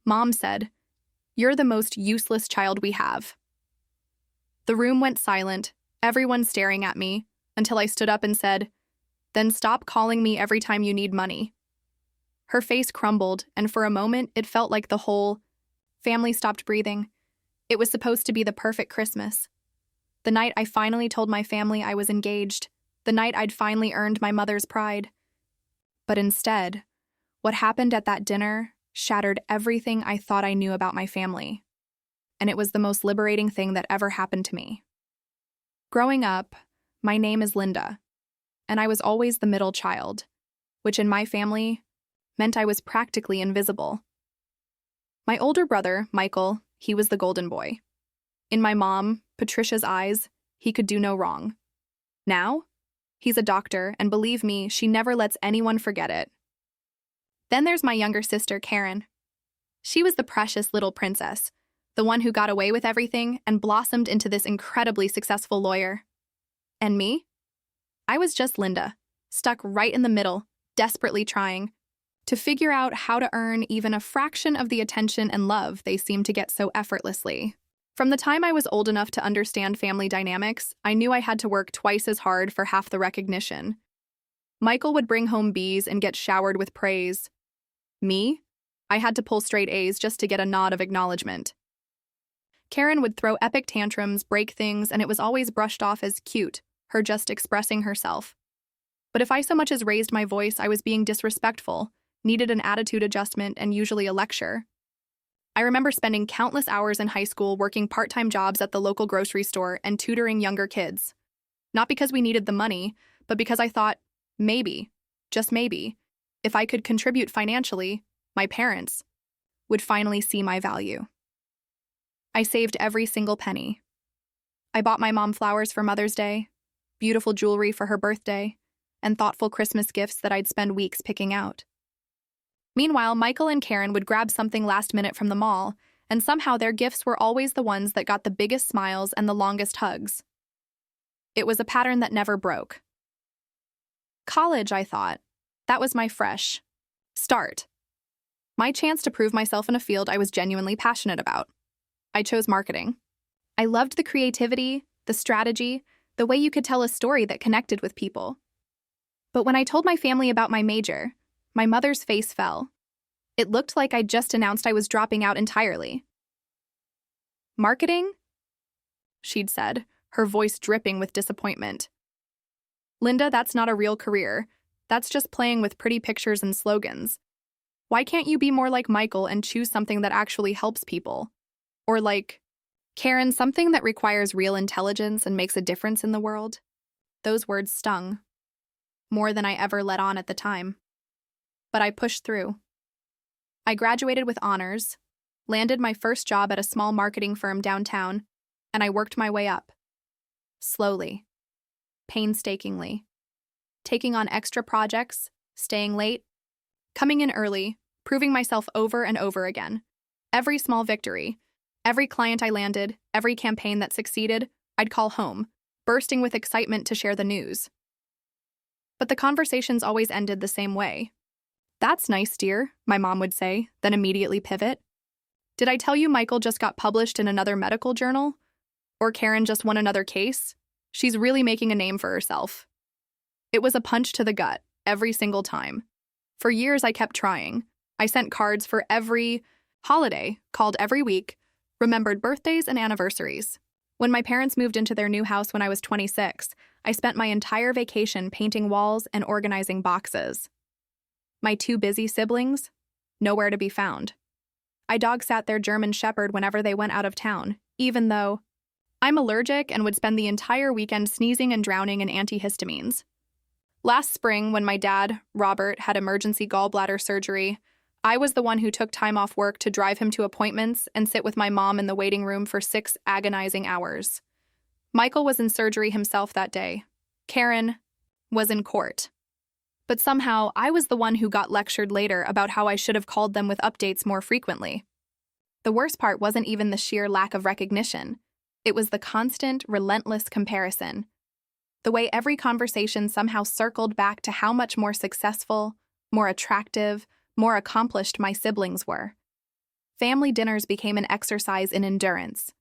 Mom said, "You're the most useless child we have." The room went silent, everyone staring at me, until I stood up and said, "Then stop calling me every time you need money." Her face crumbled, and for a moment it felt like the whole family stopped breathing. It was supposed to be the perfect Christmas. The night I finally told my family I was engaged, the night I'd finally earned my mother's pride. But instead, what happened at that dinner shattered everything I thought I knew about my family. And it was the most liberating thing that ever happened to me. Growing up, my name is Linda, and I was always the middle child, which in my family meant I was practically invisible. My older brother, Michael, he was the golden boy. In my mom, Patricia's eyes, he could do no wrong. Now, he's a doctor, and believe me, she never lets anyone forget it. Then there's my younger sister, Karen. She was the precious little princess, the one who got away with everything and blossomed into this incredibly successful lawyer. And me? I was just Linda, stuck right in the middle, desperately trying to figure out how to earn even a fraction of the attention and love they seem to get so effortlessly. From the time I was old enough to understand family dynamics, I knew I had to work twice as hard for half the recognition. Michael would bring home B's and get showered with praise. Me? I had to pull straight A's just to get a nod of acknowledgement. Karen would throw epic tantrums, break things, and it was always brushed off as cute, her just expressing herself. But if I so much as raised my voice, I was being disrespectful, needed an attitude adjustment, and usually a lecture. I remember spending countless hours in high school working part-time jobs at the local grocery store and tutoring younger kids. Not because we needed the money, but because I thought, maybe, just maybe, if I could contribute financially, my parents would finally see my value. I saved every single penny. I bought my mom flowers for Mother's Day, beautiful jewelry for her birthday, and thoughtful Christmas gifts that I'd spend weeks picking out. Meanwhile, Michael and Karen would grab something last minute from the mall, and somehow their gifts were always the ones that got the biggest smiles and the longest hugs. It was a pattern that never broke. College, I thought. That was my fresh start. My chance to prove myself in a field I was genuinely passionate about. I chose marketing. I loved the creativity, the strategy, the way you could tell a story that connected with people. But when I told my family about my major, my mother's face fell. It looked like I'd just announced I was dropping out entirely. "Marketing?" she'd said, her voice dripping with disappointment. "Linda, that's not a real career. That's just playing with pretty pictures and slogans. Why can't you be more like Michael and choose something that actually helps people? Or like Karen, something that requires real intelligence and makes a difference in the world?" Those words stung, more than I ever let on at the time. But I pushed through. I graduated with honors, landed my first job at a small marketing firm downtown, and I worked my way up. Slowly, painstakingly, taking on extra projects, staying late, coming in early, proving myself over and over again. Every small victory, every client I landed, every campaign that succeeded, I'd call home, bursting with excitement to share the news. But the conversations always ended the same way. "That's nice, dear," my mom would say, then immediately pivot. "Did I tell you Michael just got published in another medical journal? Or Karen just won another case? She's really making a name for herself." It was a punch to the gut, every single time. For years, I kept trying. I sent cards for every holiday, called every week, remembered birthdays and anniversaries. When my parents moved into their new house when I was 26, I spent my entire vacation painting walls and organizing boxes. My two busy siblings? Nowhere to be found. I dog-sat their German Shepherd whenever they went out of town, even though I'm allergic and would spend the entire weekend sneezing and drowning in antihistamines. Last spring, when my dad, Robert, had emergency gallbladder surgery, I was the one who took time off work to drive him to appointments and sit with my mom in the waiting room for 6 agonizing hours. Michael was in surgery himself that day. Karen was in court. But somehow, I was the one who got lectured later about how I should have called them with updates more frequently. The worst part wasn't even the sheer lack of recognition. It was the constant, relentless comparison. The way every conversation somehow circled back to how much more successful, more attractive, more accomplished my siblings were. Family dinners became an exercise in endurance.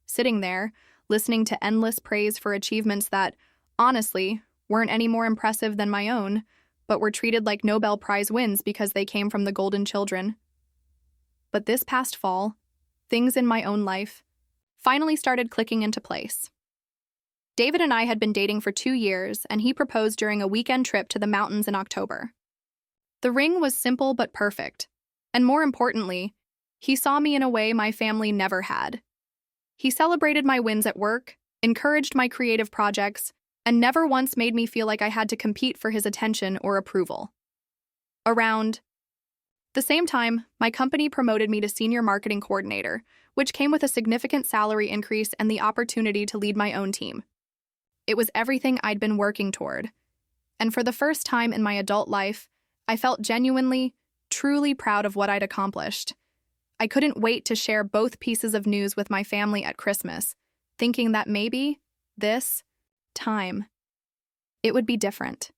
Sitting there, listening to endless praise for achievements that, honestly, weren't any more impressive than my own, but were treated like Nobel Prize wins because they came from the golden children. But this past fall, things in my own life finally started clicking into place. David and I had been dating for 2 years, and he proposed during a weekend trip to the mountains in October. The ring was simple but perfect, and more importantly, he saw me in a way my family never had. He celebrated my wins at work, encouraged my creative projects, and never once made me feel like I had to compete for his attention or approval. Around the same time, my company promoted me to senior marketing coordinator, which came with a significant salary increase and the opportunity to lead my own team. It was everything I'd been working toward. And for the first time in my adult life, I felt genuinely, truly proud of what I'd accomplished. I couldn't wait to share both pieces of news with my family at Christmas, thinking that maybe, this time, it would be different.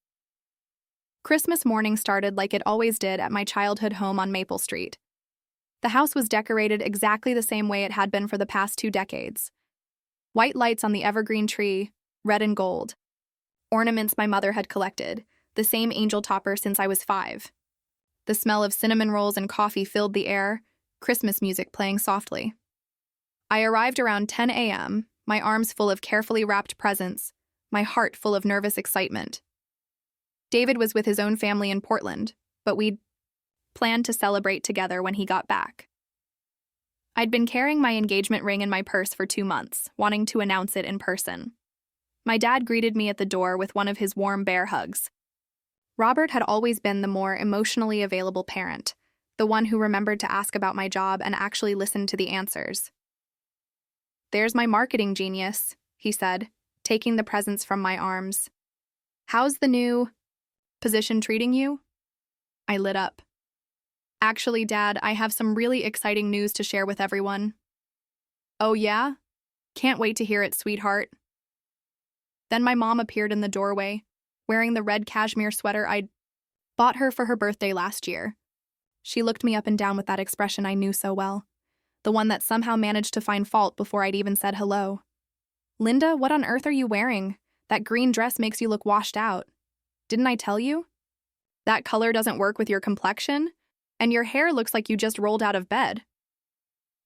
Christmas morning started like it always did at my childhood home on Maple Street. The house was decorated exactly the same way it had been for the past 2 decades. White lights on the evergreen tree, red and gold. Ornaments my mother had collected, the same angel topper since I was 5. The smell of cinnamon rolls and coffee filled the air, Christmas music playing softly. I arrived around 10 a.m., my arms full of carefully wrapped presents, my heart full of nervous excitement. David was with his own family in Portland, but we'd planned to celebrate together when he got back. I'd been carrying my engagement ring in my purse for 2 months, wanting to announce it in person. My dad greeted me at the door with one of his warm bear hugs. Robert had always been the more emotionally available parent, the one who remembered to ask about my job and actually listened to the answers. "There's my marketing genius," he said, taking the presents from my arms. "How's the new position treating you?" I lit up. "Actually, Dad, I have some really exciting news to share with everyone." "Oh yeah? Can't wait to hear it, sweetheart." Then my mom appeared in the doorway, wearing the red cashmere sweater I'd bought her for her birthday last year. She looked me up and down with that expression I knew so well, the one that somehow managed to find fault before I'd even said hello. "Linda, what on earth are you wearing? That green dress makes you look washed out. Didn't I tell you? That color doesn't work with your complexion, and your hair looks like you just rolled out of bed."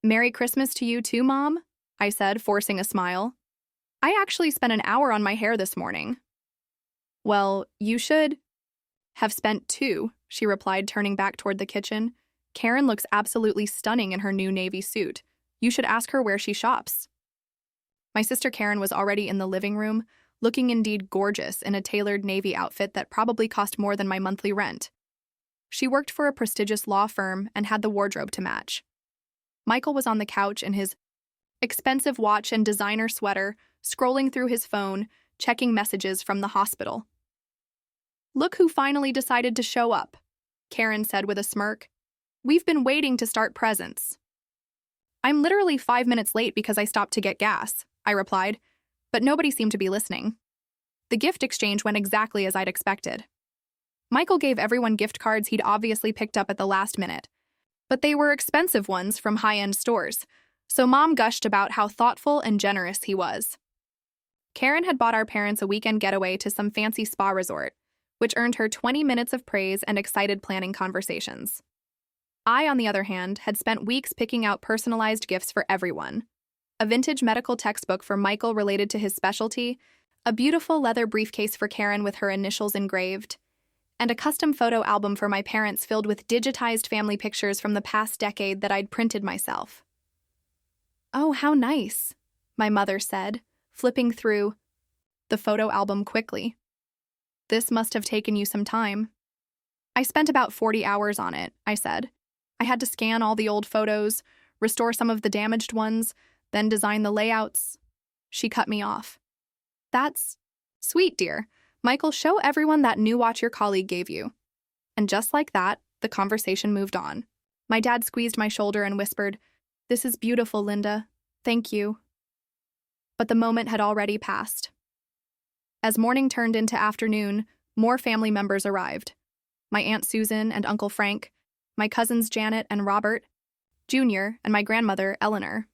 "Merry Christmas to you too, Mom," I said, forcing a smile. "I actually spent an hour on my hair this morning." "Well, you should have spent 2, she replied, turning back toward the kitchen. "Karen looks absolutely stunning in her new navy suit. You should ask her where she shops." My sister Karen was already in the living room, looking indeed gorgeous in a tailored navy outfit that probably cost more than my monthly rent. She worked for a prestigious law firm and had the wardrobe to match. Michael was on the couch in his expensive watch and designer sweater, scrolling through his phone, checking messages from the hospital. "Look who finally decided to show up," Karen said with a smirk. "We've been waiting to start presents." "I'm literally 5 minutes late because I stopped to get gas," I replied, but nobody seemed to be listening. The gift exchange went exactly as I'd expected. Michael gave everyone gift cards he'd obviously picked up at the last minute, but they were expensive ones from high-end stores, so Mom gushed about how thoughtful and generous he was. Karen had bought our parents a weekend getaway to some fancy spa resort, which earned her 20 minutes of praise and excited planning conversations. I, on the other hand, had spent weeks picking out personalized gifts for everyone. A vintage medical textbook for Michael related to his specialty, a beautiful leather briefcase for Karen with her initials engraved, and a custom photo album for my parents filled with digitized family pictures from the past decade that I'd printed myself. "Oh, how nice," my mother said, flipping through the photo album quickly. "This must have taken you some time." "I spent about 40 hours on it," I said. "I had to scan all the old photos, restore some of the damaged ones, then design the layouts." She cut me off. "That's sweet, dear. Michael, show everyone that new watch your colleague gave you." And just like that, the conversation moved on. My dad squeezed my shoulder and whispered, "This is beautiful, Linda. Thank you." But the moment had already passed. As morning turned into afternoon, more family members arrived. My Aunt Susan and Uncle Frank, my cousins Janet and Robert, Junior, and my grandmother, Eleanor.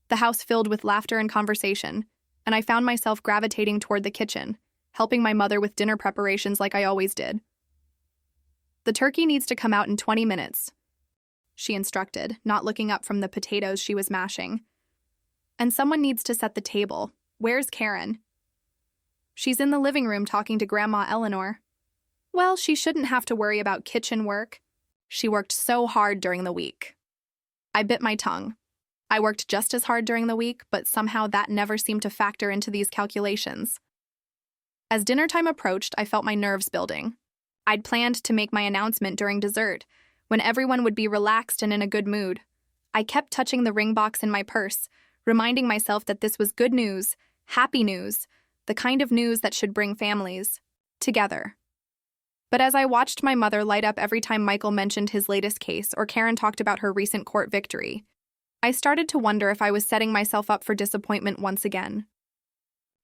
The house filled with laughter and conversation, and I found myself gravitating toward the kitchen, helping my mother with dinner preparations like I always did. "The turkey needs to come out in 20 minutes, she instructed, not looking up from the potatoes she was mashing. "And someone needs to set the table. Where's Karen?" "She's in the living room talking to Grandma Eleanor." "Well, she shouldn't have to worry about kitchen work. She worked so hard during the week." I bit my tongue. I worked just as hard during the week, but somehow that never seemed to factor into these calculations. As dinner time approached, I felt my nerves building. I'd planned to make my announcement during dessert, when everyone would be relaxed and in a good mood. I kept touching the ring box in my purse, reminding myself that this was good news, happy news, the kind of news that should bring families together. But as I watched my mother light up every time Michael mentioned his latest case or Karen talked about her recent court victory, I started to wonder if I was setting myself up for disappointment once again.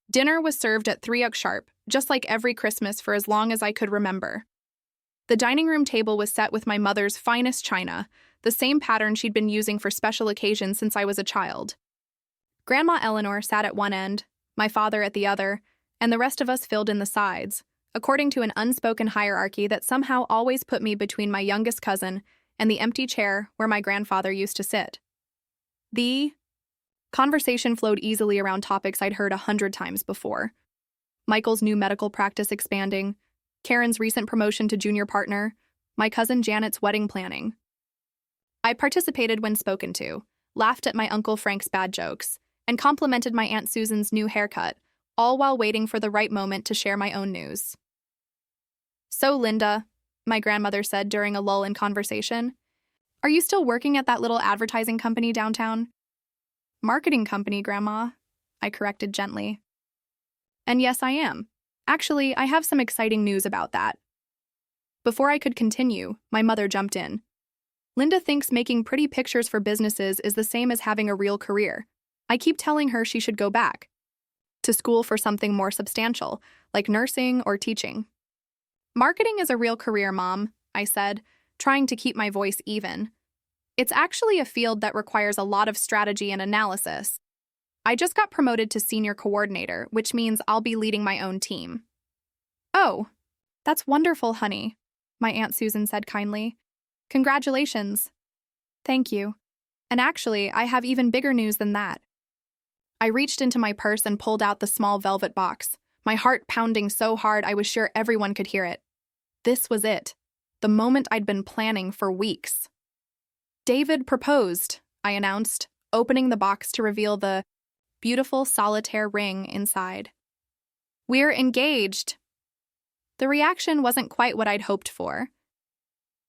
Dinner was served at 3 sharp, just like every Christmas for as long as I could remember. The dining room table was set with my mother's finest china, the same pattern she'd been using for special occasions since I was a child. Grandma Eleanor sat at one end, my father at the other, and the rest of us filled in the sides, according to an unspoken hierarchy that somehow always put me between my youngest cousin and the empty chair where my grandfather used to sit. The conversation flowed easily around topics I'd heard 100 times before. Michael's new medical practice expanding, Karen's recent promotion to junior partner, my cousin Janet's wedding planning. I participated when spoken to, laughed at my Uncle Frank's bad jokes, and complimented my Aunt Susan's new haircut, all while waiting for the right moment to share my own news. "So, Linda," my grandmother said during a lull in conversation, "are you still working at that little advertising company downtown?" "Marketing company, Grandma," I corrected gently. "And yes, I am. Actually, I have some exciting news about that." Before I could continue, my mother jumped in. "Linda thinks making pretty pictures for businesses is the same as having a real career. I keep telling her she should go back to school for something more substantial, like nursing or teaching." "Marketing is a real career, Mom," I said, trying to keep my voice even. "It's actually a field that requires a lot of strategy and analysis. I just got promoted to senior coordinator, which means I'll be leading my own team." "Oh, that's wonderful, honey," my Aunt Susan said kindly. "Congratulations." "Thank you. And actually, I have even bigger news than that." I reached into my purse and pulled out the small velvet box, my heart pounding so hard I was sure everyone could hear it. This was it, the moment I'd been planning for weeks. "David proposed," I announced, opening the box to reveal the beautiful solitaire ring inside. "We're engaged." The reaction wasn't quite what I'd hoped for.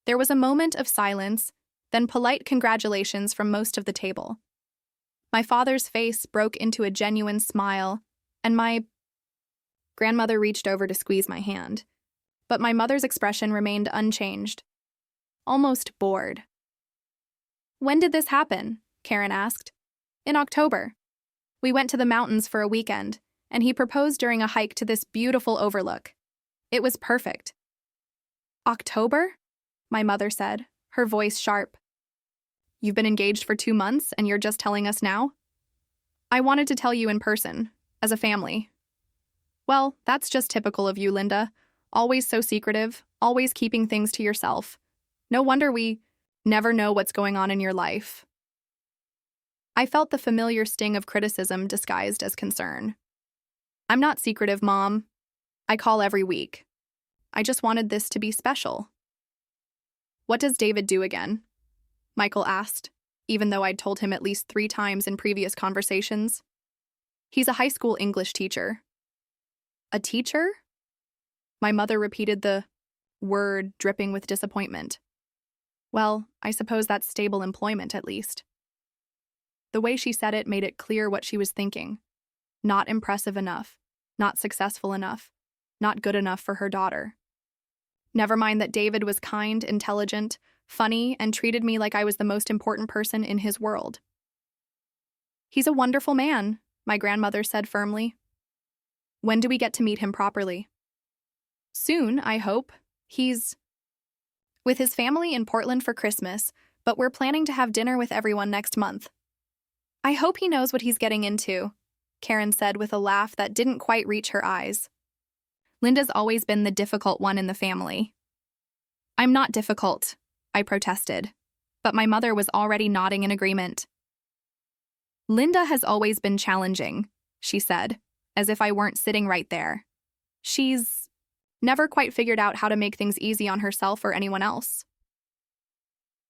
There was a moment of silence, then polite congratulations from most of the table. My father's face broke into a genuine smile, and my grandmother reached over to squeeze my hand. But my mother's expression remained unchanged, almost bored. "When did this happen?" Karen asked. "In October. We went to the mountains for a weekend, and he proposed during a hike to this beautiful overlook. It was perfect." "October?" my mother said, her voice sharp. "You've been engaged for 2 months, and you're just telling us now?" "I wanted to tell you in person, as a family." "Well, that's just typical of you, Linda. Always so secretive, always keeping things to yourself. No wonder we never know what's going on in your life." I felt the familiar sting of criticism disguised as concern. "I'm not secretive, Mom. I call every week. I just wanted this to be special." "What does David do again?" Michael asked, even though I'd told him at least 3 times in previous conversations. "He's a high school English teacher." "A teacher?" My mother repeated the word, dripping with disappointment. "Well, I suppose that's stable employment at least." The way she said it made it clear what she was thinking. Not impressive enough, not successful enough, not good enough for her daughter. Never mind that David was kind, intelligent, funny, and treated me like I was the most important person in his world. "He's a wonderful man," my grandmother said firmly. "When do we get to meet him properly?" "Soon, I hope. He's with his family in Portland for Christmas, but we're planning to have dinner with everyone next month. I hope he knows what he's getting into, Karen said with a laugh that didn't quite reach her eyes. Linda's always been the difficult one in the family. I'm not difficult, I protested, but my mother was already nodding in agreement. Linda has always been challenging, she said, as if I weren't sitting right there. She's never quite figured out how to make things easy on herself or anyone else.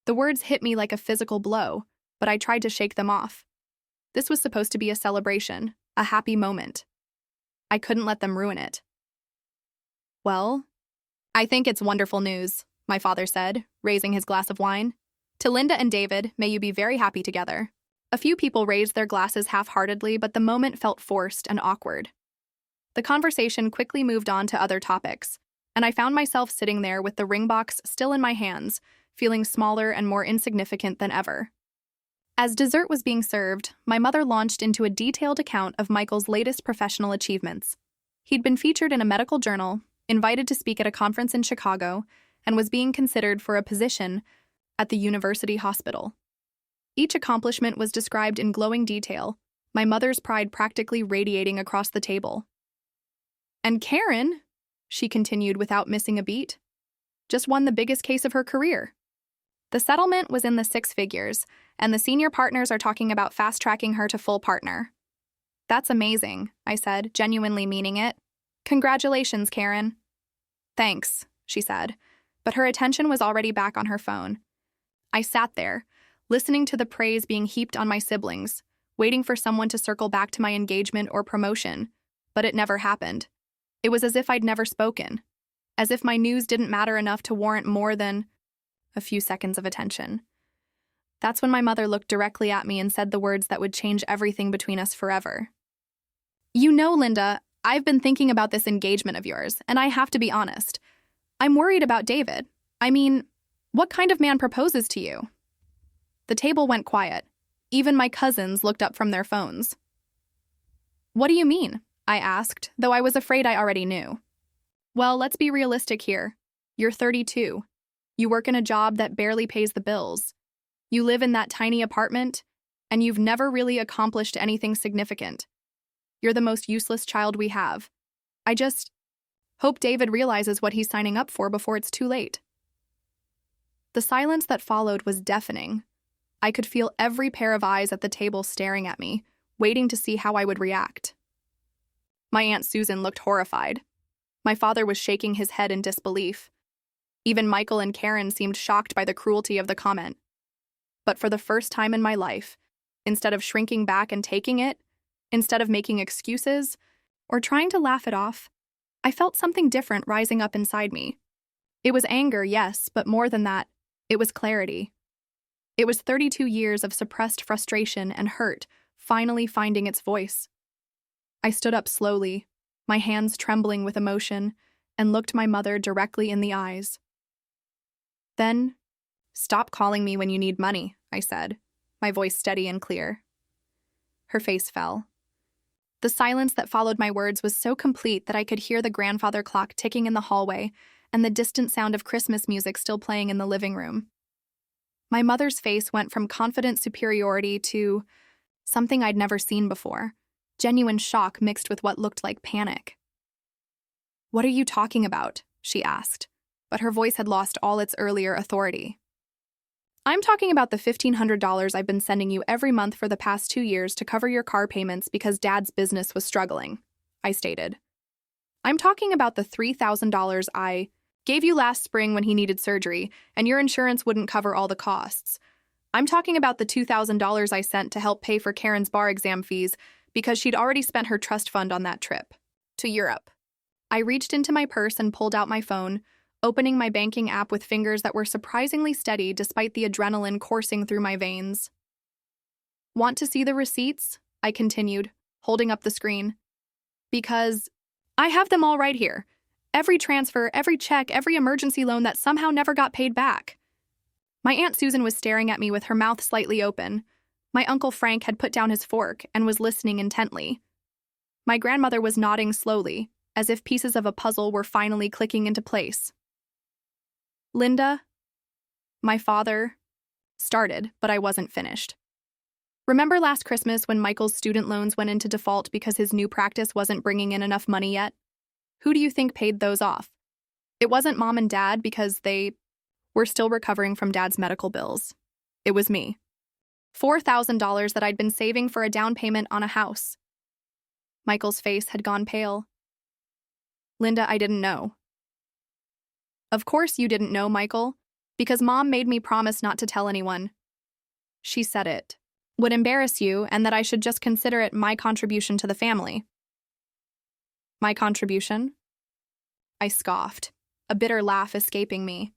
The words hit me like a physical blow, but I tried to shake them off. This was supposed to be a celebration, a happy moment. I couldn't let them ruin it. Well, I think it's wonderful news, my father said, raising his glass of wine. To Linda and David, may you be very happy together. A few people raised their glasses half-heartedly, but the moment felt forced and awkward. The conversation quickly moved on to other topics, and I found myself sitting there with the ring box still in my hands, feeling smaller and more insignificant than ever. As dessert was being served, my mother launched into a detailed account of Michael's latest professional achievements. He'd been featured in a medical journal, invited to speak at a conference in Chicago, and was being considered for a position at the university hospital. Each accomplishment was described in glowing detail, my mother's pride practically radiating across the table. And Karen, she continued without missing a beat, just won the biggest case of her career. The settlement was in the six figures, and the senior partners are talking about fast-tracking her to full partner. That's amazing, I said, genuinely meaning it. Congratulations, Karen. Thanks, she said, but her attention was already back on her phone. I sat there, listening to the praise being heaped on my siblings, waiting for someone to circle back to my engagement or promotion, but it never happened. It was as if I'd never spoken, as if my news didn't matter enough to warrant more than a few seconds of attention. That's when my mother looked directly at me and said the words that would change everything between us forever. You know, Linda, I've been thinking about this engagement of yours, and I have to be honest. I'm worried about David. I mean, what kind of man proposes to you? The table went quiet. Even my cousins looked up from their phones. What do you mean? I asked, though I was afraid I already knew. Well, let's be realistic here. You're 32. You work in a job that barely pays the bills. You live in that tiny apartment, and you've never really accomplished anything significant. You're the most useless child we have. I just hope David realizes what he's signing up for before it's too late. The silence that followed was deafening. I could feel every pair of eyes at the table staring at me, waiting to see how I would react. My Aunt Susan looked horrified. My father was shaking his head in disbelief. Even Michael and Karen seemed shocked by the cruelty of the comment. But for the first time in my life, instead of shrinking back and taking it, instead of making excuses, or trying to laugh it off, I felt something different rising up inside me. It was anger, yes, but more than that, it was clarity. It was 32 years of suppressed frustration and hurt finally finding its voice. I stood up slowly, my hands trembling with emotion, and looked my mother directly in the eyes. Then, stop calling me when you need money, I said, my voice steady and clear. Her face fell. The silence that followed my words was so complete that I could hear the grandfather clock ticking in the hallway and the distant sound of Christmas music still playing in the living room. My mother's face went from confident superiority to something I'd never seen before, genuine shock mixed with what looked like panic. What are you talking about? She asked, but her voice had lost all its earlier authority. I'm talking about the $1,500 I've been sending you every month for the past 2 years to cover your car payments because Dad's business was struggling, I stated. I'm talking about the $3,000 I gave you last spring when he needed surgery, and your insurance wouldn't cover all the costs. I'm talking about the $2,000 I sent to help pay for Karen's bar exam fees because she'd already spent her trust fund on that trip to Europe. I reached into my purse and pulled out my phone, opening my banking app with fingers that were surprisingly steady despite the adrenaline coursing through my veins. Want to see the receipts? I continued, holding up the screen. Because I have them all right here. Every transfer, every check, every emergency loan that somehow never got paid back. My Aunt Susan was staring at me with her mouth slightly open. My Uncle Frank had put down his fork and was listening intently. My grandmother was nodding slowly, as if pieces of a puzzle were finally clicking into place. Linda, my father, Started, but I wasn't finished. Remember last Christmas when Michael's student loans went into default because his new practice wasn't bringing in enough money yet? Who do you think paid those off? It wasn't Mom and Dad because they were still recovering from Dad's medical bills. It was me. $4,000 that I'd been saving for a down payment on a house. Michael's face had gone pale. Linda, I didn't know. Of course you didn't know, Michael, because Mom made me promise not to tell anyone. She said it would embarrass you and that I should just consider it my contribution to the family. My contribution? I scoffed, a bitter laugh escaping me,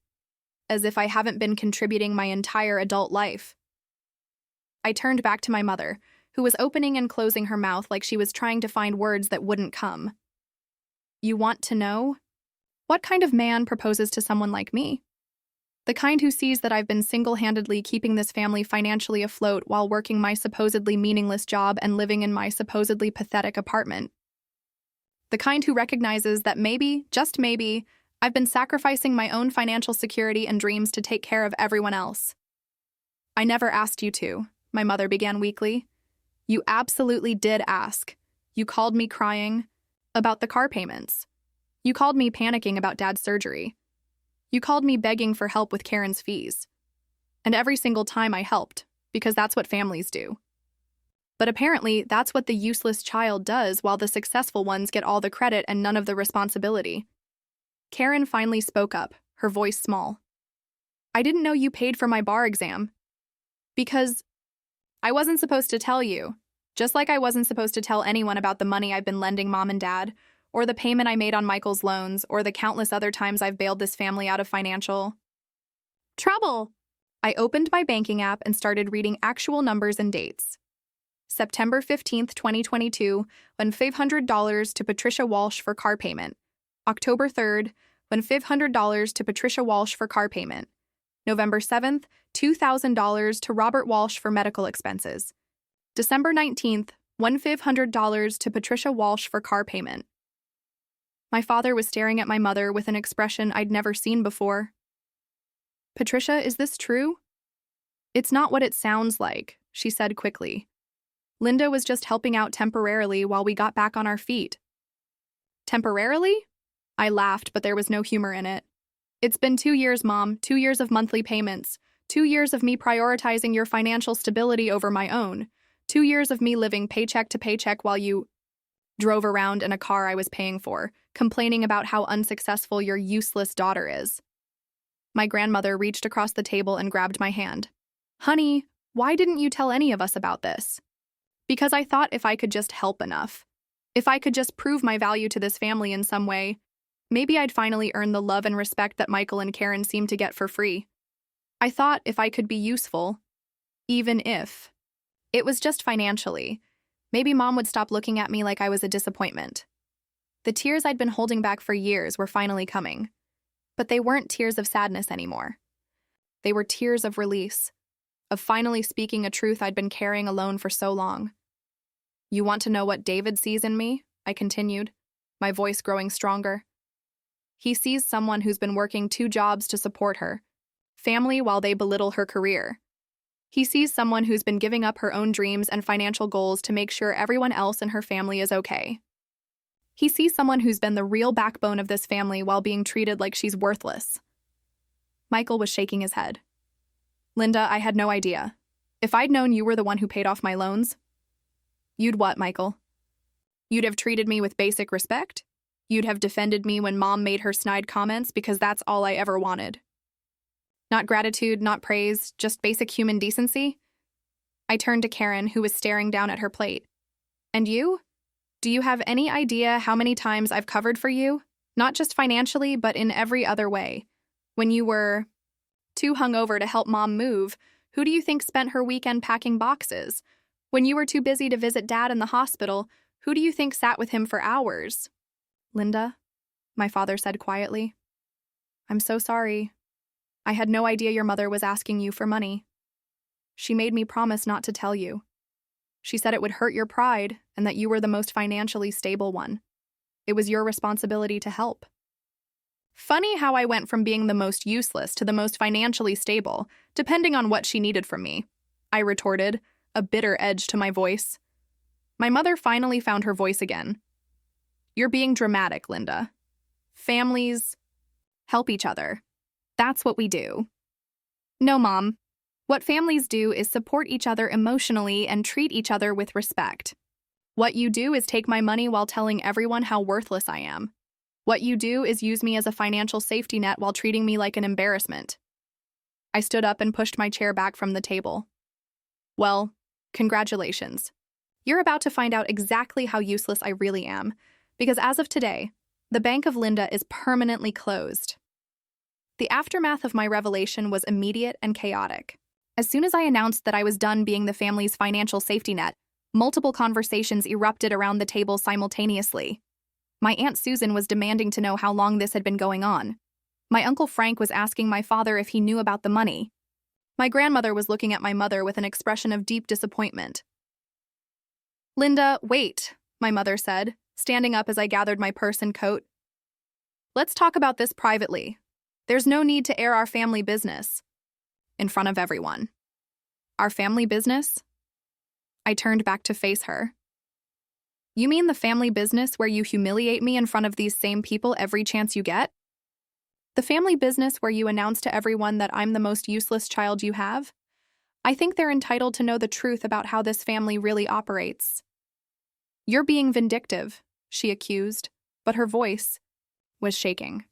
as if I haven't been contributing my entire adult life. I turned back to my mother, who was opening and closing her mouth like she was trying to find words that wouldn't come. You want to know? What kind of man proposes to someone like me? The kind who sees that I've been single-handedly keeping this family financially afloat while working my supposedly meaningless job and living in my supposedly pathetic apartment. The kind who recognizes that maybe, just maybe, I've been sacrificing my own financial security and dreams to take care of everyone else. I never asked you to, my mother began weakly. You absolutely did ask. You called me crying about the car payments. You called me panicking about Dad's surgery. You called me begging for help with Karen's fees. And every single time I helped, because that's what families do. But apparently, that's what the useless child does while the successful ones get all the credit and none of the responsibility. Karen finally spoke up, her voice small. I didn't know you paid for my bar exam. Because I wasn't supposed to tell you, just like I wasn't supposed to tell anyone about the money I've been lending Mom and Dad, or the payment I made on Michael's loans, or the countless other times I've bailed this family out of financial trouble. I opened my banking app and started reading actual numbers and dates. September 15th, 2022, when $500 to Patricia Walsh for car payment. October 3rd, when $500 to Patricia Walsh for car payment. November 7th, $2,000 to Robert Walsh for medical expenses. December 19th, $1,500 to Patricia Walsh for car payment. My father was staring at my mother with an expression I'd never seen before. Patricia, is this true? It's not what it sounds like, she said quickly. Linda was just helping out temporarily while we got back on our feet. Temporarily? I laughed, but there was no humor in it. It's been 2 years, Mom, 2 years of monthly payments, 2 years of me prioritizing your financial stability over my own, 2 years of me living paycheck to paycheck while you drove around in a car I was paying for, complaining about how unsuccessful your useless daughter is. My grandmother reached across the table and grabbed my hand. Honey, why didn't you tell any of us about this? Because I thought if I could just help enough, if I could just prove my value to this family in some way, maybe I'd finally earn the love and respect that Michael and Karen seem to get for free. I thought if I could be useful, even if it was just financially, maybe Mom would stop looking at me like I was a disappointment. The tears I'd been holding back for years were finally coming. But they weren't tears of sadness anymore. They were tears of release, of finally speaking a truth I'd been carrying alone for so long. You want to know what David sees in me? I continued, my voice growing stronger. He sees someone who's been working 2 jobs to support her family while they belittle her career. He sees someone who's been giving up her own dreams and financial goals to make sure everyone else in her family is okay. He sees someone who's been the real backbone of this family while being treated like she's worthless. Michael was shaking his head. Linda, I had no idea. If I'd known you were the one who paid off my loans, you'd what, Michael? You'd have treated me with basic respect? You'd have defended me when Mom made her snide comments because that's all I ever wanted. Not gratitude, not praise, just basic human decency? I turned to Karen, who was staring down at her plate. And you? Do you have any idea how many times I've covered for you? Not just financially, but in every other way. When you were too hungover to help Mom move, who do you think spent her weekend packing boxes? When you were too busy to visit Dad in the hospital, who do you think sat with him for hours? Linda, my father said quietly. I'm so sorry. I had no idea your mother was asking you for money. She made me promise not to tell you. She said it would hurt your pride and that you were the most financially stable one. It was your responsibility to help. Funny how I went from being the most useless to the most financially stable, depending on what she needed from me, I retorted, a bitter edge to my voice. My mother finally found her voice again. You're being dramatic, Linda. Families help each other. That's what we do. No, Mom. What families do is support each other emotionally and treat each other with respect. What you do is take my money while telling everyone how worthless I am. What you do is use me as a financial safety net while treating me like an embarrassment. I stood up and pushed my chair back from the table. Well, congratulations. You're about to find out exactly how useless I really am, because as of today, the Bank of Linda is permanently closed. The aftermath of my revelation was immediate and chaotic. As soon as I announced that I was done being the family's financial safety net, multiple conversations erupted around the table simultaneously. My Aunt Susan was demanding to know how long this had been going on. My Uncle Frank was asking my father if he knew about the money. My grandmother was looking at my mother with an expression of deep disappointment. Linda, wait, my mother said, standing up as I gathered my purse and coat. Let's talk about this privately. There's no need to air our family business in front of everyone. Our family business? I turned back to face her. You mean the family business where you humiliate me in front of these same people every chance you get? The family business where you announce to everyone that I'm the most useless child you have? I think they're entitled to know the truth about how this family really operates. You're being vindictive, she accused, but her voice was shaking.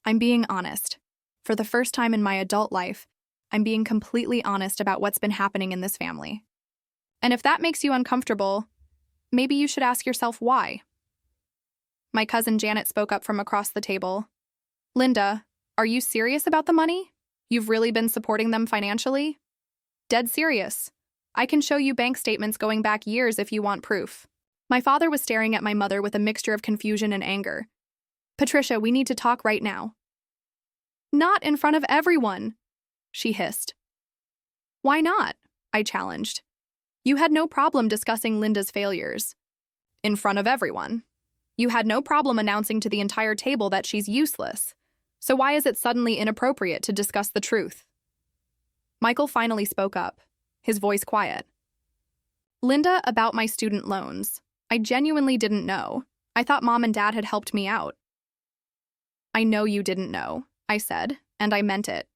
I'm being honest. For the first time in my adult life, I'm being completely honest about what's been happening in this family. And if that makes you uncomfortable, maybe you should ask yourself why. My cousin Janet spoke up from across the table. Linda, are you serious about the money? You've really been supporting them financially? Dead serious. I can show you bank statements going back years if you want proof. My father was staring at my mother with a mixture of confusion and anger. Patricia, we need to talk right now. Not in front of everyone, she hissed. Why not? I challenged. You had no problem discussing Linda's failures. In front of everyone. You had no problem announcing to the entire table that she's useless. So why is it suddenly inappropriate to discuss the truth? Michael finally spoke up, his voice quiet. Linda, about my student loans. I genuinely didn't know. I thought Mom and Dad had helped me out. I know you didn't know, I said, and I meant it.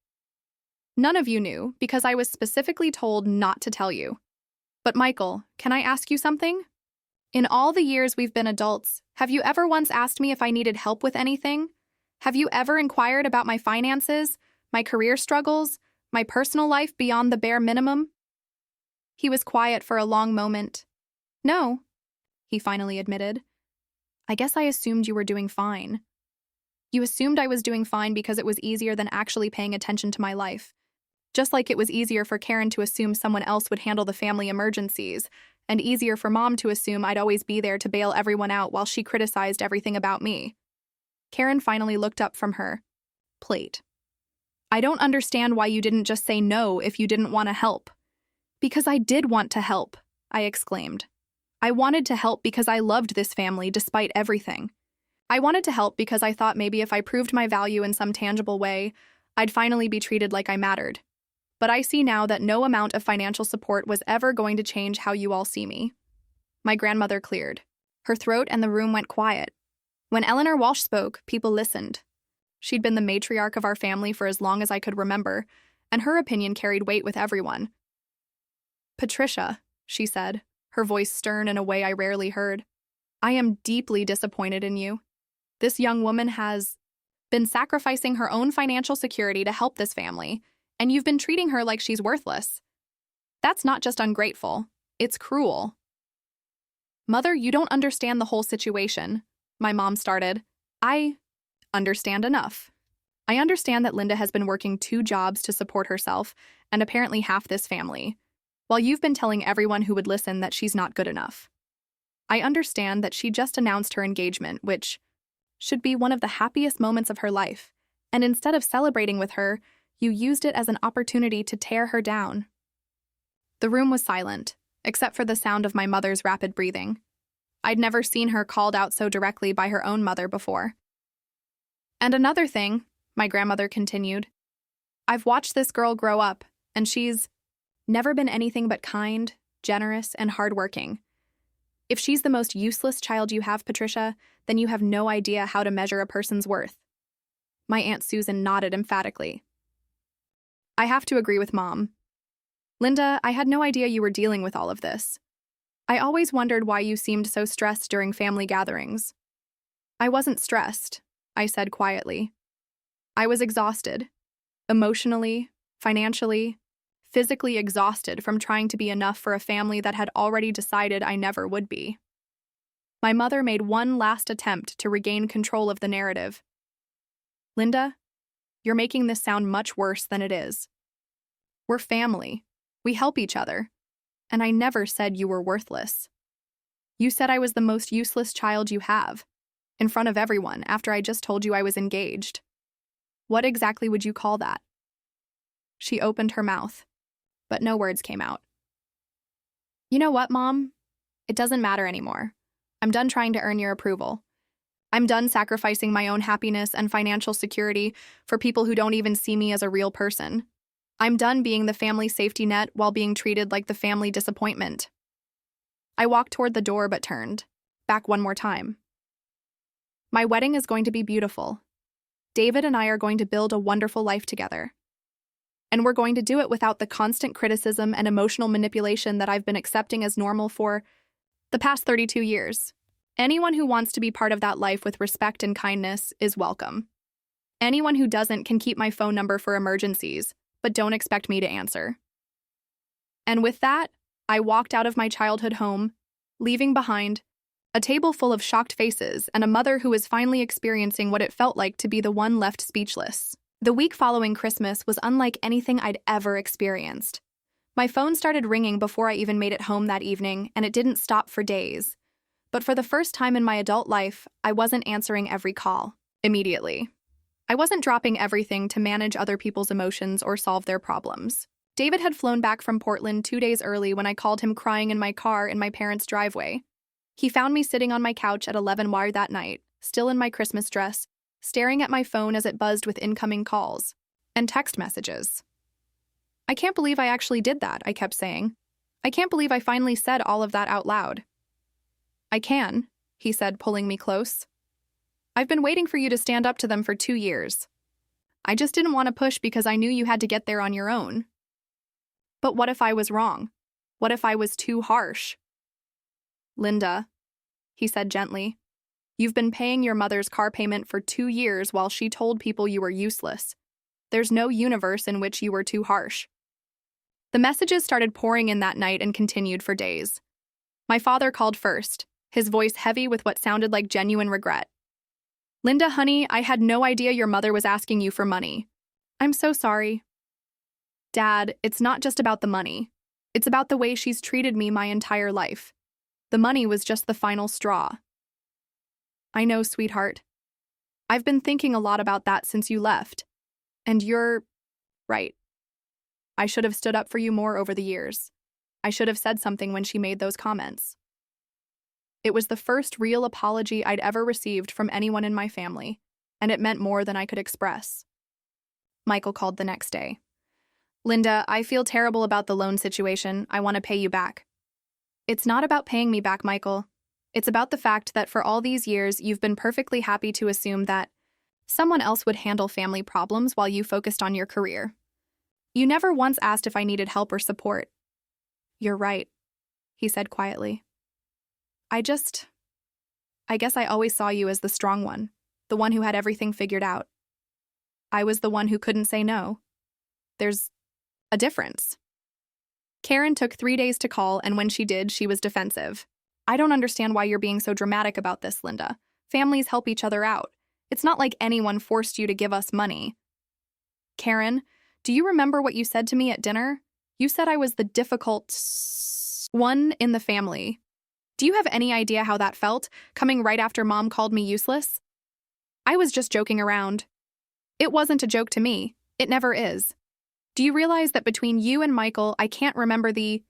None of you knew because I was specifically told not to tell you. But Michael, can I ask you something? In all the years we've been adults, have you ever once asked me if I needed help with anything? Have you ever inquired about my finances, my career struggles, my personal life beyond the bare minimum? He was quiet for a long moment. No, he finally admitted. I guess I assumed you were doing fine. You assumed I was doing fine because it was easier than actually paying attention to my life. Just like it was easier for Karen to assume someone else would handle the family emergencies, and easier for Mom to assume I'd always be there to bail everyone out while she criticized everything about me. Karen finally looked up from her plate. I don't understand why you didn't just say no if you didn't want to help. Because I did want to help, I exclaimed. I wanted to help because I loved this family despite everything. I wanted to help because I thought maybe if I proved my value in some tangible way, I'd finally be treated like I mattered. But I see now that no amount of financial support was ever going to change how you all see me. My grandmother cleared. Her throat and the room went quiet. When Eleanor Walsh spoke, people listened. She'd been the matriarch of our family for as long as I could remember, and her opinion carried weight with everyone. Patricia, she said, her voice stern in a way I rarely heard. I am deeply disappointed in you. This young woman has been sacrificing her own financial security to help this family, and you've been treating her like she's worthless. That's not just ungrateful, it's cruel. Mother, you don't understand the whole situation, my mom started. I understand enough. I understand that Linda has been working 2 jobs to support herself and apparently half this family, while you've been telling everyone who would listen that she's not good enough. I understand that she just announced her engagement, which should be one of the happiest moments of her life, and instead of celebrating with her, you used it as an opportunity to tear her down. The room was silent, except for the sound of my mother's rapid breathing. I'd never seen her called out so directly by her own mother before. And another thing, my grandmother continued, I've watched this girl grow up, and she's never been anything but kind, generous, and hardworking. If she's the most useless child you have, Patricia, then you have no idea how to measure a person's worth. My Aunt Susan nodded emphatically. I have to agree with Mom. Linda, I had no idea you were dealing with all of this. I always wondered why you seemed so stressed during family gatherings. I wasn't stressed, I said quietly. I was exhausted. Emotionally, financially, physically exhausted from trying to be enough for a family that had already decided I never would be. My mother made one last attempt to regain control of the narrative. Linda, you're making this sound much worse than it is. We're family. We help each other. And I never said you were worthless. You said I was the most useless child you have, in front of everyone after I just told you I was engaged. What exactly would you call that? She opened her mouth, but no words came out. You know what, Mom? It doesn't matter anymore. I'm done trying to earn your approval. I'm done sacrificing my own happiness and financial security for people who don't even see me as a real person. I'm done being the family safety net while being treated like the family disappointment. I walked toward the door but turned, back one more time. My wedding is going to be beautiful. David and I are going to build a wonderful life together. And we're going to do it without the constant criticism and emotional manipulation that I've been accepting as normal for the past 32 years. Anyone who wants to be part of that life with respect and kindness is welcome. Anyone who doesn't can keep my phone number for emergencies, but don't expect me to answer. And with that, I walked out of my childhood home, leaving behind a table full of shocked faces and a mother who was finally experiencing what it felt like to be the one left speechless. The week following Christmas was unlike anything I'd ever experienced. My phone started ringing before I even made it home that evening, and it didn't stop for days. But for the first time in my adult life, I wasn't answering every call immediately. I wasn't dropping everything to manage other people's emotions or solve their problems. David had flown back from Portland 2 days early when I called him crying in my car in my parents' driveway. He found me sitting on my couch at 11 wire that night, still in my Christmas dress, staring at my phone as it buzzed with incoming calls and text messages. I can't believe I actually did that, I kept saying. I can't believe I finally said all of that out loud. I can, he said, pulling me close. I've been waiting for you to stand up to them for 2 years. I just didn't want to push because I knew you had to get there on your own. But what if I was wrong? What if I was too harsh? Linda, he said gently, you've been paying your mother's car payment for 2 years while she told people you were useless. There's no universe in which you were too harsh. The messages started pouring in that night and continued for days. My father called first, his voice heavy with what sounded like genuine regret. Linda, honey, I had no idea your mother was asking you for money. I'm so sorry. Dad, it's not just about the money. It's about the way she's treated me my entire life. The money was just the final straw. I know, sweetheart. I've been thinking a lot about that since you left. And you're right. I should have stood up for you more over the years. I should have said something when she made those comments. It was the first real apology I'd ever received from anyone in my family, and it meant more than I could express. Michael called the next day. Linda, I feel terrible about the loan situation. I want to pay you back. It's not about paying me back, Michael. It's about the fact that for all these years, you've been perfectly happy to assume that someone else would handle family problems while you focused on your career. You never once asked if I needed help or support. You're right, he said quietly. I guess I always saw you as the strong one, the one who had everything figured out. I was the one who couldn't say no. There's a difference. Karen took 3 days to call, and when she did, she was defensive. I don't understand why you're being so dramatic about this, Linda. Families help each other out. It's not like anyone forced you to give us money. Karen, do you remember what you said to me at dinner? You said I was the difficult one in the family. Do you have any idea how that felt, coming right after Mom called me useless? I was just joking around. It wasn't a joke to me. It never is. Do you realize that between you and Michael, I can't remember the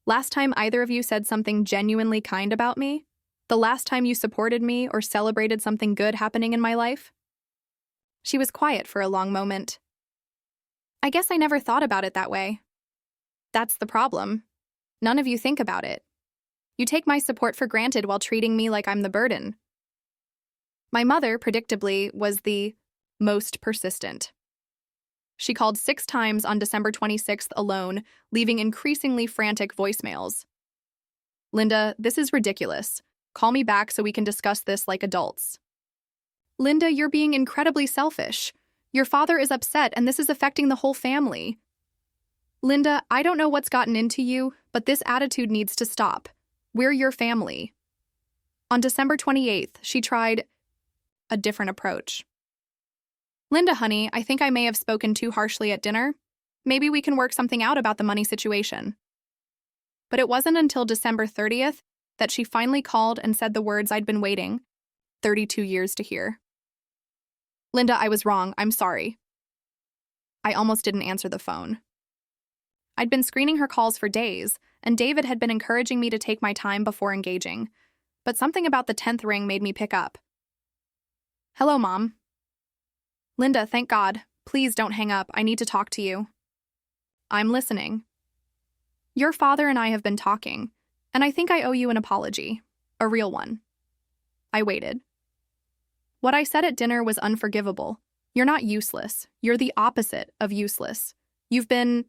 last time either of you said something genuinely kind about me? The last time you supported me or celebrated something good happening in my life? She was quiet for a long moment. I guess I never thought about it that way. That's the problem. None of you think about it. You take my support for granted while treating me like I'm the burden. My mother, predictably, was the most persistent. She called 6 times on December 26th alone, leaving increasingly frantic voicemails. Linda, this is ridiculous. Call me back so we can discuss this like adults. Linda, you're being incredibly selfish. Your father is upset and this is affecting the whole family. Linda, I don't know what's gotten into you, but this attitude needs to stop. We're your family. On December 28th, she tried a different approach. Linda, honey, I think I may have spoken too harshly at dinner. Maybe we can work something out about the money situation. But it wasn't until December 30th that she finally called and said the words I'd been waiting 32 years to hear. Linda, I was wrong. I'm sorry. I almost didn't answer the phone. I'd been screening her calls for days, and David had been encouraging me to take my time before engaging. But something about the 10th ring made me pick up. Hello, Mom. Linda, thank God. Please don't hang up. I need to talk to you. I'm listening. Your father and I have been talking, and I think I owe you an apology. A real one. I waited. What I said at dinner was unforgivable. You're not useless. You're the opposite of useless. You've been...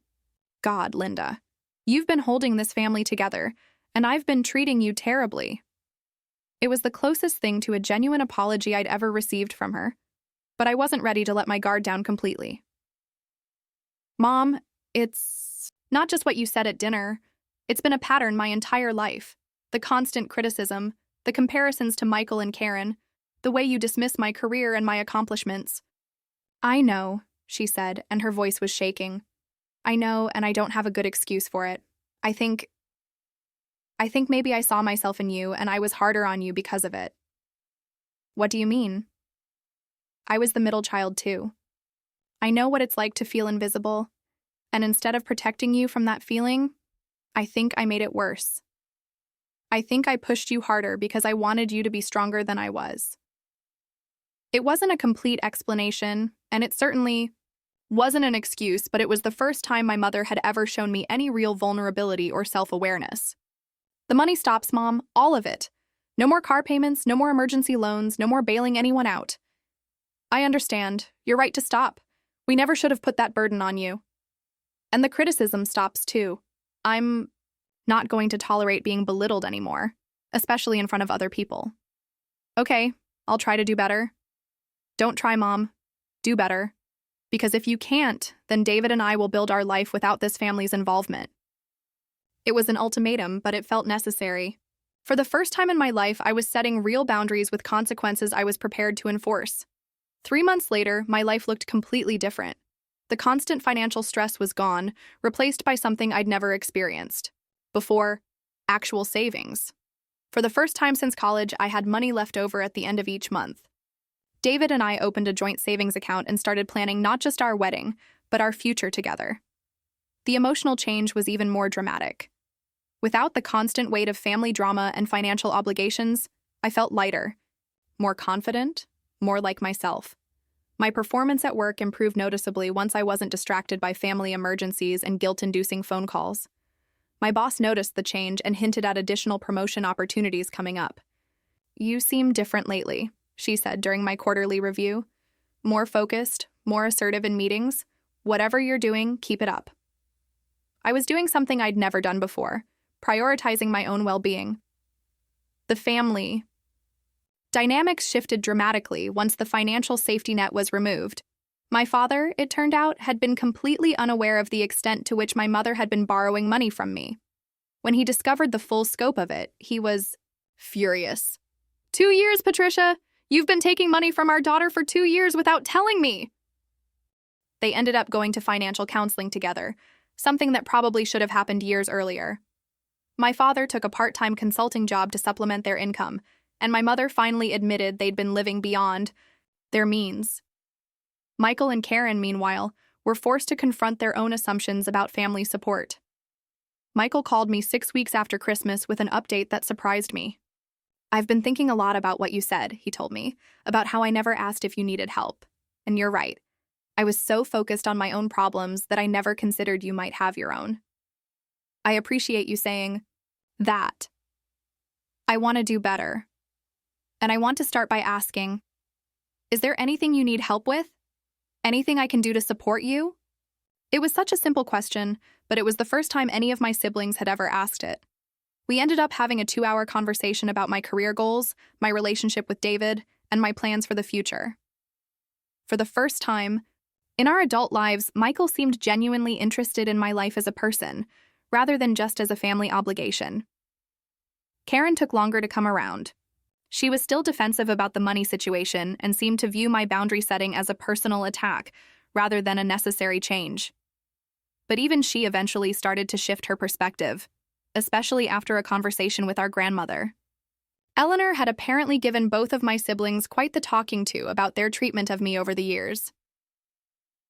God, Linda. You've been holding this family together, and I've been treating you terribly. It was the closest thing to a genuine apology I'd ever received from her, but I wasn't ready to let my guard down completely. Mom, it's not just what you said at dinner. It's been a pattern my entire life. The constant criticism, the comparisons to Michael and Karen, the way you dismiss my career and my accomplishments. I know, she said, and her voice was shaking. I know, and I don't have a good excuse for it. I think maybe I saw myself in you, and I was harder on you because of it. What do you mean? I was the middle child, too. I know what it's like to feel invisible, and instead of protecting you from that feeling, I think I made it worse. I think I pushed you harder because I wanted you to be stronger than I was. It wasn't a complete explanation, and it certainly wasn't an excuse, but it was the first time my mother had ever shown me any real vulnerability or self-awareness. The money stops, Mom, all of it. No more car payments, no more emergency loans, no more bailing anyone out. I understand. You're right to stop. We never should have put that burden on you. And the criticism stops, too. I'm not going to tolerate being belittled anymore, especially in front of other people. Okay, I'll try to do better. Don't try, Mom. Do better. Because if you can't, then David and I will build our life without this family's involvement. It was an ultimatum, but it felt necessary. For the first time in my life, I was setting real boundaries with consequences I was prepared to enforce. 3 months later, my life looked completely different. The constant financial stress was gone, replaced by something I'd never experienced before: actual savings. For the first time since college, I had money left over at the end of each month. David and I opened a joint savings account and started planning not just our wedding, but our future together. The emotional change was even more dramatic. Without the constant weight of family drama and financial obligations, I felt lighter, more confident, more like myself. My performance at work improved noticeably once I wasn't distracted by family emergencies and guilt-inducing phone calls. My boss noticed the change and hinted at additional promotion opportunities coming up. You seem different lately, she said during my quarterly review. More focused, more assertive in meetings. Whatever you're doing, keep it up. I was doing something I'd never done before, prioritizing my own well-being. The family dynamics shifted dramatically once the financial safety net was removed. My father, it turned out, had been completely unaware of the extent to which my mother had been borrowing money from me. When he discovered the full scope of it, he was furious. 2 years, Patricia! You've been taking money from our daughter for 2 years without telling me! They ended up going to financial counseling together, something that probably should have happened years earlier. My father took a part-time consulting job to supplement their income, and my mother finally admitted they'd been living beyond their means. Michael and Karen, meanwhile, were forced to confront their own assumptions about family support. Michael called me 6 weeks after Christmas with an update that surprised me. I've been thinking a lot about what you said, he told me, about how I never asked if you needed help. and you're right. I was so focused on my own problems that I never considered you might have your own. I appreciate you saying that. I want to do better. And I want to start by asking, is there anything you need help with? Anything I can do to support you? It was such a simple question, but it was the first time any of my siblings had ever asked it. We ended up having a 2-hour conversation about my career goals, my relationship with David, and my plans for the future. For the first time, in our adult lives, Michael seemed genuinely interested in my life as a person, rather than just as a family obligation. Karen took longer to come around. She was still defensive about the money situation and seemed to view my boundary setting as a personal attack rather than a necessary change. But even she eventually started to shift her perspective, especially after a conversation with our grandmother. Eleanor had apparently given both of my siblings quite the talking to about their treatment of me over the years.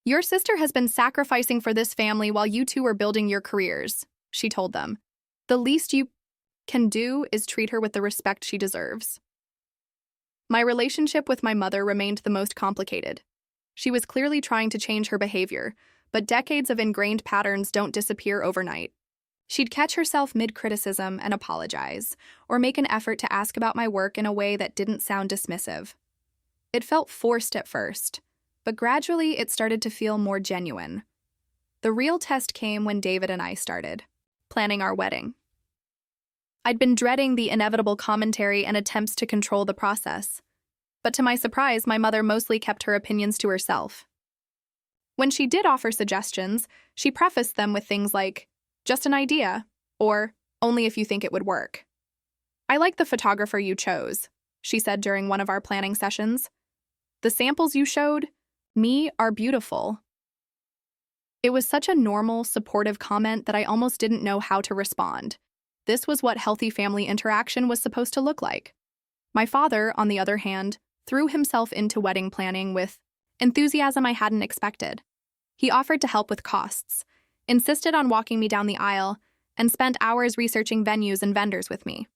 Your sister has been sacrificing for this family while you two are building your careers, she told them. The least you can do is treat her with the respect she deserves. My relationship with my mother remained the most complicated. She was clearly trying to change her behavior, but decades of ingrained patterns don't disappear overnight. She'd catch herself mid-criticism and apologize, or make an effort to ask about my work in a way that didn't sound dismissive. It felt forced at first, but gradually it started to feel more genuine. The real test came when David and I started planning our wedding. I'd been dreading the inevitable commentary and attempts to control the process. But to my surprise, my mother mostly kept her opinions to herself. When she did offer suggestions, she prefaced them with things like, just an idea, or only if you think it would work. I like the photographer you chose, she said during one of our planning sessions. The samples you showed me are beautiful. It was such a normal, supportive comment that I almost didn't know how to respond. This was what healthy family interaction was supposed to look like. My father, on the other hand, threw himself into wedding planning with enthusiasm I hadn't expected. He offered to help with costs, insisted on walking me down the aisle, and spent hours researching venues and vendors with me.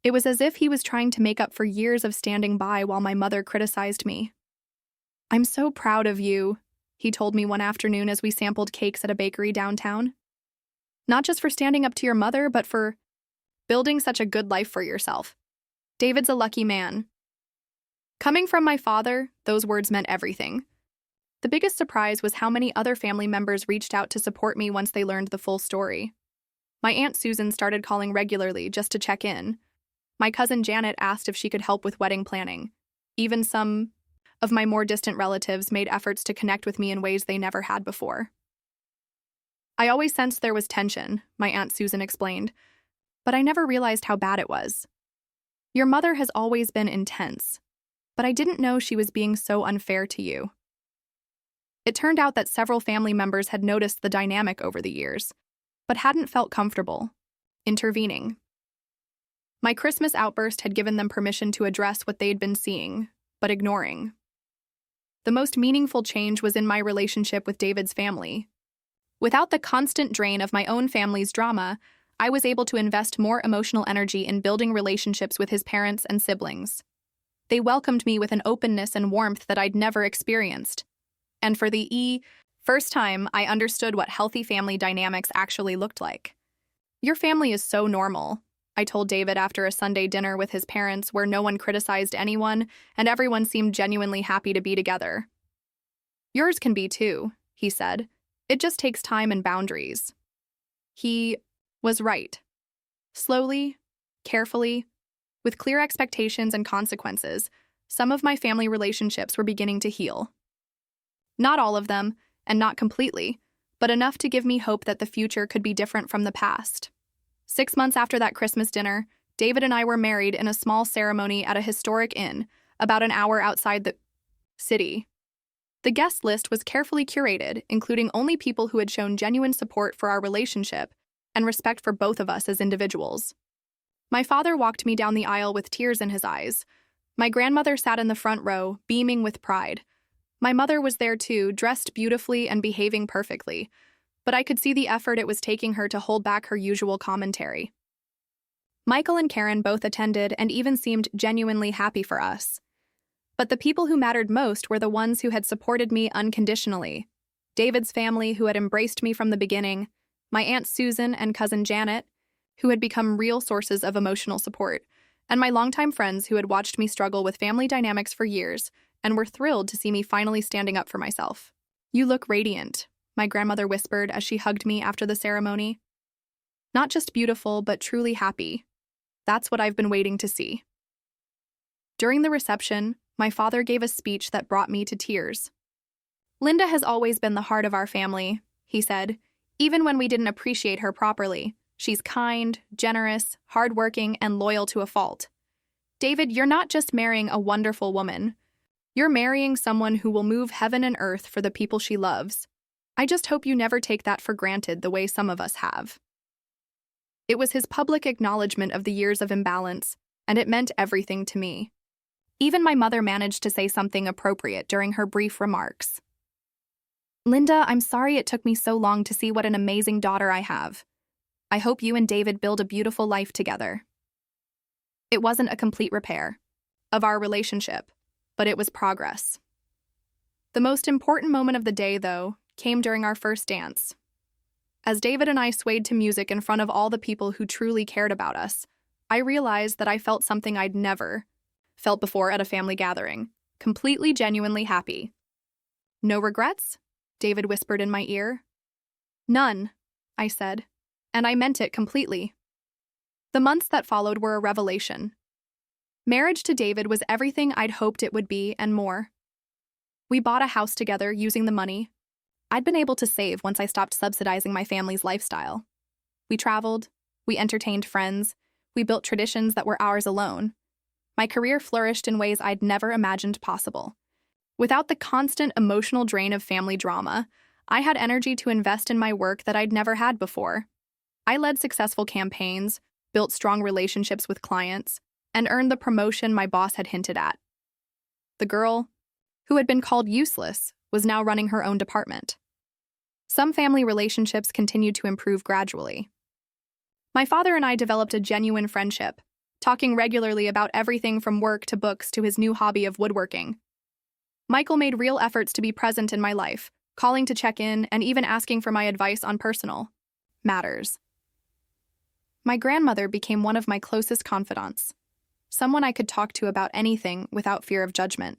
It was as if he was trying to make up for years of standing by while my mother criticized me. I'm so proud of you, he told me one afternoon as we sampled cakes at a bakery downtown. Not just for standing up to your mother, but for building such a good life for yourself. David's a lucky man. Coming from my father, those words meant everything. The biggest surprise was how many other family members reached out to support me once they learned the full story. My Aunt Susan started calling regularly just to check in. My cousin Janet asked if she could help with wedding planning. Even some of my more distant relatives made efforts to connect with me in ways they never had before. I always sensed there was tension, my Aunt Susan explained, but I never realized how bad it was. Your mother has always been intense, but I didn't know she was being so unfair to you. It turned out that several family members had noticed the dynamic over the years, but hadn't felt comfortable intervening. My Christmas outburst had given them permission to address what they'd been seeing, but ignoring. The most meaningful change was in my relationship with David's family. Without the constant drain of my own family's drama, I was able to invest more emotional energy in building relationships with his parents and siblings. They welcomed me with an openness and warmth that I'd never experienced. And for the first time, I understood what healthy family dynamics actually looked like. Your family is so normal, I told David after a Sunday dinner with his parents where no one criticized anyone and everyone seemed genuinely happy to be together. Yours can be too, he said. It just takes time and boundaries. He was right. Slowly, carefully, with clear expectations and consequences, some of my family relationships were beginning to heal. Not all of them, and not completely, but enough to give me hope that the future could be different from the past. 6 months after that Christmas dinner, David and I were married in a small ceremony at a historic inn, about an hour outside the city. The guest list was carefully curated, including only people who had shown genuine support for our relationship and respect for both of us as individuals. My father walked me down the aisle with tears in his eyes. My grandmother sat in the front row, beaming with pride. My mother was there too, dressed beautifully and behaving perfectly, but I could see the effort it was taking her to hold back her usual commentary. Michael and Karen both attended and even seemed genuinely happy for us. But the people who mattered most were the ones who had supported me unconditionally. David's family, who had embraced me from the beginning, my Aunt Susan and cousin Janet, who had become real sources of emotional support, and my longtime friends who had watched me struggle with family dynamics for years and were thrilled to see me finally standing up for myself. "You look radiant," my grandmother whispered as she hugged me after the ceremony. "Not just beautiful, but truly happy. That's what I've been waiting to see." During the reception, my father gave a speech that brought me to tears. "Linda has always been the heart of our family," he said, "even when we didn't appreciate her properly. She's kind, generous, hardworking, and loyal to a fault. David, you're not just marrying a wonderful woman. You're marrying someone who will move heaven and earth for the people she loves. I just hope you never take that for granted the way some of us have." It was his public acknowledgement of the years of imbalance, and it meant everything to me. Even my mother managed to say something appropriate during her brief remarks. "Linda, I'm sorry it took me so long to see what an amazing daughter I have. I hope you and David build a beautiful life together." It wasn't a complete repair of our relationship, but it was progress. The most important moment of the day, though, came during our first dance. As David and I swayed to music in front of all the people who truly cared about us, I realized that I felt something I'd never felt before at a family gathering, completely genuinely happy. "No regrets?" David whispered in my ear. "None," I said, and I meant it completely. The months that followed were a revelation. Marriage to David was everything I'd hoped it would be and more. We bought a house together using the money I'd been able to save once I stopped subsidizing my family's lifestyle. We traveled, we entertained friends, we built traditions that were ours alone. My career flourished in ways I'd never imagined possible. Without the constant emotional drain of family drama, I had energy to invest in my work that I'd never had before. I led successful campaigns, built strong relationships with clients, and earned the promotion my boss had hinted at. The girl, who had been called useless, was now running her own department. Some family relationships continued to improve gradually. My father and I developed a genuine friendship, talking regularly about everything from work to books to his new hobby of woodworking. Michael made real efforts to be present in my life, calling to check in and even asking for my advice on personal matters. My grandmother became one of my closest confidants, someone I could talk to about anything without fear of judgment.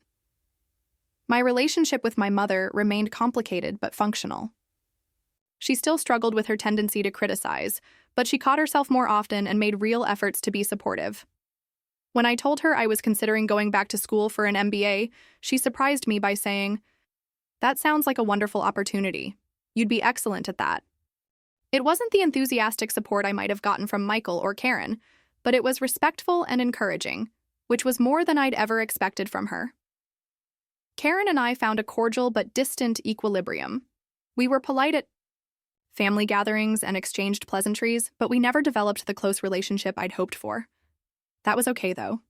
My relationship with my mother remained complicated but functional. She still struggled with her tendency to criticize, but she caught herself more often and made real efforts to be supportive. When I told her I was considering going back to school for an MBA, she surprised me by saying, "That sounds like a wonderful opportunity. You'd be excellent at that." It wasn't the enthusiastic support I might have gotten from Michael or Karen, but it was respectful and encouraging, which was more than I'd ever expected from her. Karen and I found a cordial but distant equilibrium. We were polite at family gatherings and exchanged pleasantries, but we never developed the close relationship I'd hoped for. That was okay, though.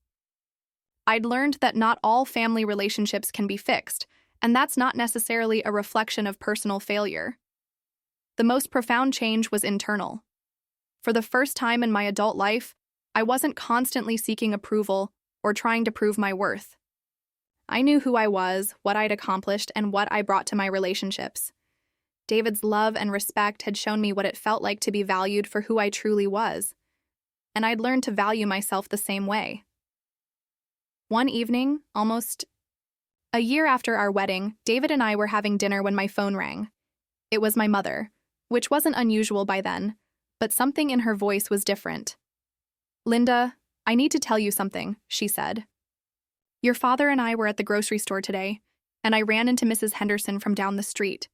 I'd learned that not all family relationships can be fixed, and that's not necessarily a reflection of personal failure. The most profound change was internal. For the first time in my adult life, I wasn't constantly seeking approval or trying to prove my worth. I knew who I was, what I'd accomplished, and what I brought to my relationships. David's love and respect had shown me what it felt like to be valued for who I truly was, and I'd learned to value myself the same way. One evening, almost a year after our wedding, David and I were having dinner when my phone rang. It was my mother, which wasn't unusual by then, but something in her voice was different. "Linda, I need to tell you something," she said. "Your father and I were at the grocery store today, and I ran into Mrs. Henderson from down the street.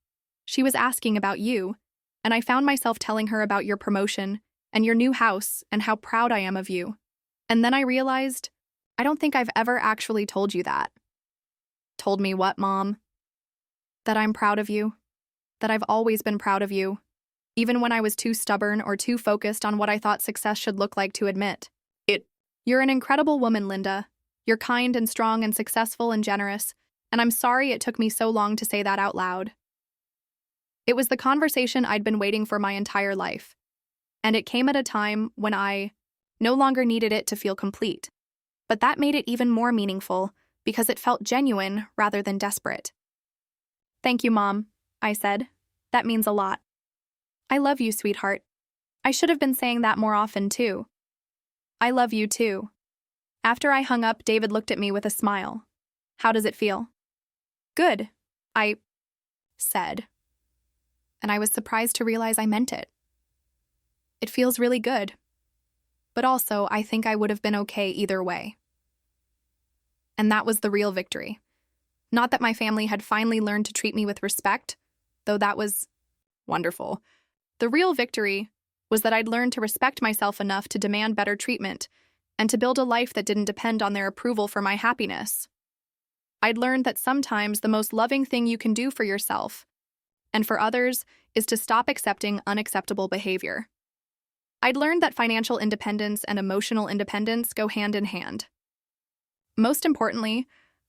She was asking about you, and I found myself telling her about your promotion and your new house and how proud I am of you. And then I realized, I don't think I've ever actually told you that." "Told me what, Mom?" "That I'm proud of you. That I've always been proud of you, even when I was too stubborn or too focused on what I thought success should look like to admit it. You're an incredible woman, Linda. You're kind and strong and successful and generous, and I'm sorry it took me so long to say that out loud." It was the conversation I'd been waiting for my entire life, and it came at a time when I no longer needed it to feel complete. But that made it even more meaningful, because it felt genuine rather than desperate. "Thank you, Mom," I said. "That means a lot." "I love you, sweetheart. I should have been saying that more often, too." "I love you, too." After I hung up, David looked at me with a smile. "How does it feel?" "Good," I said, and I was surprised to realize I meant it. It feels really good. But also, I think I would have been okay either way. And that was the real victory. Not that my family had finally learned to treat me with respect, though that was wonderful. The real victory was that I'd learned to respect myself enough to demand better treatment and to build a life that didn't depend on their approval for my happiness. I'd learned that sometimes the most loving thing you can do for yourself and for others is to stop accepting unacceptable behavior. I'd learned that financial independence and emotional independence go hand in hand. Most importantly,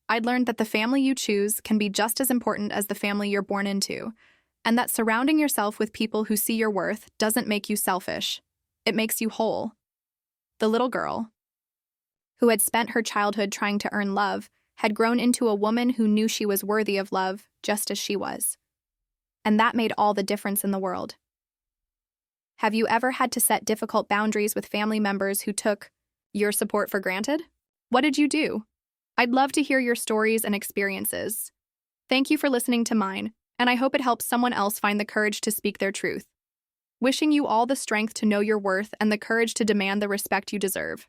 I'd learned that the family you choose can be just as important as the family you're born into, and that surrounding yourself with people who see your worth doesn't make you selfish. It makes you whole. The little girl, who had spent her childhood trying to earn love, had grown into a woman who knew she was worthy of love just as she was. And that made all the difference in the world. Have you ever had to set difficult boundaries with family members who took your support for granted? What did you do? I'd love to hear your stories and experiences. Thank you for listening to mine, and I hope it helps someone else find the courage to speak their truth. Wishing you all the strength to know your worth and the courage to demand the respect you deserve.